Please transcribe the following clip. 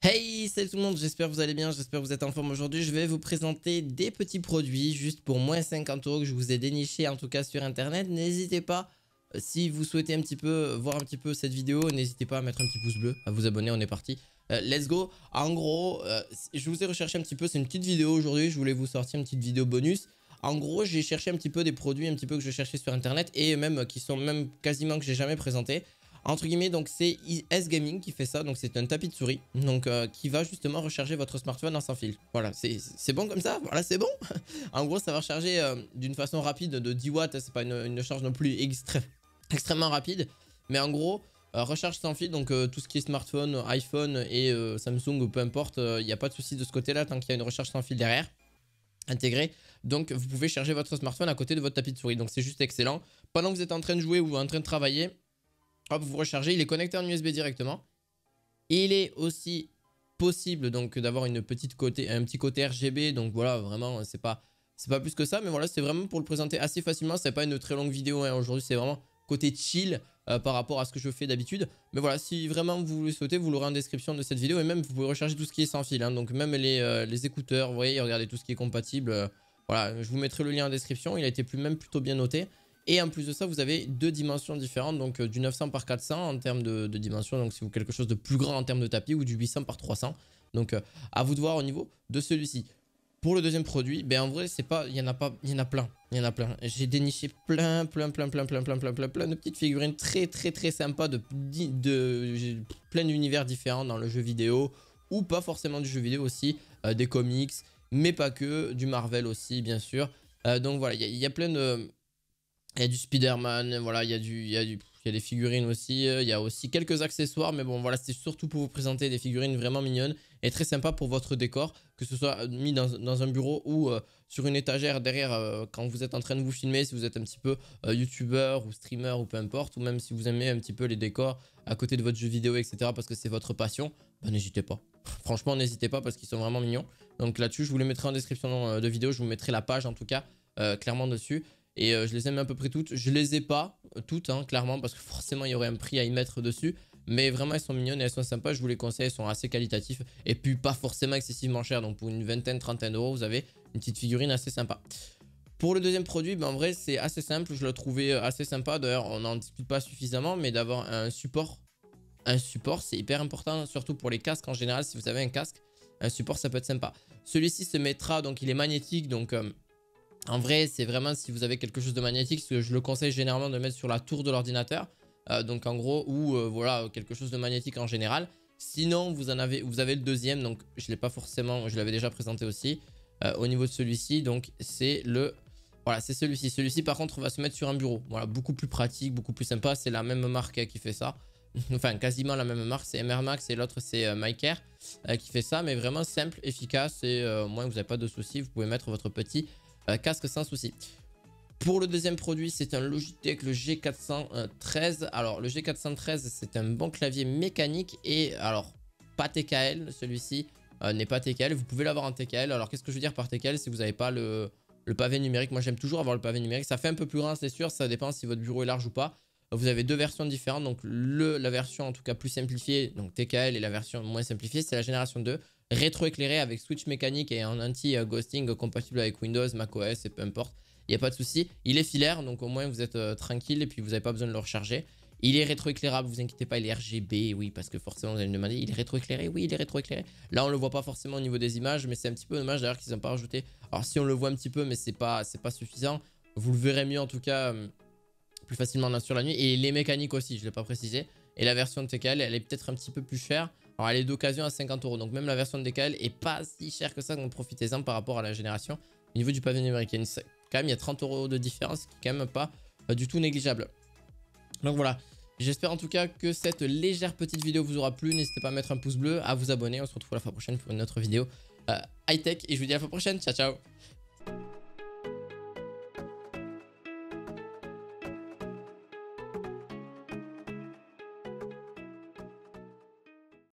Hey, salut tout le monde, j'espère que vous allez bien, j'espère que vous êtes en forme aujourd'hui. Je vais vous présenter des petits produits juste pour moins 50 € que je vous ai déniché en tout cas sur internet. N'hésitez pas, si vous souhaitez un petit peu voir un petit peu cette vidéo, n'hésitez pas à mettre un petit pouce bleu, à vous abonner, on est parti. Let's go. En gros, je vous ai recherché un petit peu, c'est une petite vidéo aujourd'hui, je voulais vous sortir une petite vidéo bonus. En gros, j'ai cherché un petit peu des produits un petit peu que je cherchais sur internet et même qui sont même quasiment que j'ai jamais présenté. Entre guillemets, donc c'est S Gaming qui fait ça, donc c'est un tapis de souris, donc qui va justement recharger votre smartphone en sans fil. Voilà, c'est bon comme ça, voilà c'est bon. En gros ça va recharger d'une façon rapide de 10 watts, c'est pas une charge non plus extrêmement rapide, mais en gros recharge sans fil, donc tout ce qui est smartphone, iPhone et Samsung ou peu importe, il n'y a pas de souci de ce côté là tant qu'il y a une recharge sans fil derrière intégré. Donc vous pouvez charger votre smartphone à côté de votre tapis de souris, donc c'est juste excellent. Pendant que vous êtes en train de jouer ou en train de travailler, hop, vous rechargez, il est connecté en USB directement. Il est aussi possible donc d'avoir un petit côté RGB, donc voilà, vraiment c'est pas plus que ça, mais voilà, c'est vraiment pour le présenter assez facilement. C'est pas une très longue vidéo hein. Aujourd'hui c'est vraiment côté chill par rapport à ce que je fais d'habitude, mais voilà, si vraiment vous le souhaitez, vous l'aurez en description de cette vidéo, et même vous pouvez recharger tout ce qui est sans fil hein. Donc même les écouteurs, vous voyez, regardez tout ce qui est compatible, voilà, je vous mettrai le lien en description. Il a été même plutôt bien noté. Et en plus de ça, vous avez deux dimensions différentes, donc du 900 par 400 en termes de dimension, donc si vous quelque chose de plus grand en termes de tapis, ou du 800 par 300. Donc à vous de voir au niveau de celui-ci. Pour le deuxième produit, ben en vrai, c'est pas, il y en a plein. J'ai déniché plein de petites figurines très sympas de plein d'univers différents dans le jeu vidéo, ou pas forcément du jeu vidéo aussi, des comics, mais pas que, du Marvel aussi, bien sûr. Donc voilà, il y a plein de... Il y a du Spider-Man, voilà, il y a des figurines aussi, il y a aussi quelques accessoires, mais bon voilà, c'est surtout pour vous présenter des figurines vraiment mignonnes et très sympa pour votre décor, que ce soit mis dans un bureau ou sur une étagère derrière quand vous êtes en train de vous filmer, si vous êtes un petit peu youtubeur ou streamer ou peu importe, ou même si vous aimez un petit peu les décors à côté de votre jeu vidéo, etc., parce que c'est votre passion, bah, n'hésitez pas. Franchement, n'hésitez pas parce qu'ils sont vraiment mignons. Donc là-dessus, je vous les mettrai en description de vidéo, je vous mettrai la page en tout cas clairement dessus. Et je les aime à peu près toutes. Je les ai pas toutes, hein, clairement, parce que forcément, il y aurait un prix à y mettre dessus. Mais vraiment, elles sont mignonnes et elles sont sympas. Je vous les conseille, elles sont assez qualitatifs. Et puis, pas forcément excessivement chères. Donc, pour une vingtaine, trentaine d'euros, vous avez une petite figurine assez sympa. Pour le deuxième produit, ben, en vrai, c'est assez simple. Je l'ai trouvé assez sympa. D'ailleurs, on n'en discute pas suffisamment. Mais d'avoir un support, c'est hyper important, surtout pour les casques en général. Si vous avez un casque, un support, ça peut être sympa. Celui-ci se mettra, donc il est magnétique. Donc... en vrai, c'est vraiment si vous avez quelque chose de magnétique, ce que je le conseille généralement de mettre sur la tour de l'ordinateur. Donc en gros, ou voilà, quelque chose de magnétique en général. Sinon, vous avez le deuxième, donc je ne l'ai pas forcément, je l'avais déjà présenté aussi. Au niveau de celui-ci, donc c'est voilà, c'est celui-ci. Celui-ci par contre va se mettre sur un bureau. Voilà, beaucoup plus pratique, beaucoup plus sympa. C'est la même marque qui fait ça. Enfin, quasiment la même marque, c'est MR Max et l'autre c'est MyCare qui fait ça. Mais vraiment simple, efficace et au moins vous n'avez pas de soucis. Vous pouvez mettre votre petit... casque sans souci. Pour le deuxième produit, c'est un Logitech, le G413. Alors, le G413, c'est un bon clavier mécanique et alors, pas TKL, celui-ci n'est pas TKL. Vous pouvez l'avoir en TKL. Alors, qu'est-ce que je veux dire par TKL? Si vous n'avez pas le pavé numérique, moi j'aime toujours avoir le pavé numérique. Ça fait un peu plus grand, c'est sûr, ça dépend si votre bureau est large ou pas. Vous avez deux versions différentes, donc la version en tout cas plus simplifiée, donc TKL, et la version moins simplifiée, c'est la génération 2. Rétroéclairé avec switch mécanique et en anti-ghosting compatible avec Windows, macOS et peu importe. Il n'y a pas de souci. Il est filaire, donc au moins vous êtes tranquille et puis vous n'avez pas besoin de le recharger. Il est rétroéclairable, vous inquiétez pas, il est RGB, oui, parce que forcément vous allez me demander, il est rétroéclairé? Oui, il est rétroéclairé. Là, on le voit pas forcément au niveau des images, mais c'est un petit peu dommage d'ailleurs qu'ils n'ont pas rajouté. Alors si on le voit un petit peu, mais c'est pas suffisant. Vous le verrez mieux en tout cas plus facilement sur la nuit. Et les mécaniques aussi, je ne l'ai pas précisé. Et la version de TKL, elle est peut-être un petit peu plus chère. Alors elle est d'occasion à 50 €. Donc même la version de TKL est pas si chère que ça, donc profitez-en par rapport à la génération. Au niveau du pavé numérique, quand même, il y a 30 € de différence, qui est quand même pas du tout négligeable. Donc voilà, j'espère en tout cas que cette légère petite vidéo vous aura plu. N'hésitez pas à mettre un pouce bleu, à vous abonner. On se retrouve la fois prochaine pour une autre vidéo high-tech. Et je vous dis à la fois prochaine. Ciao, ciao.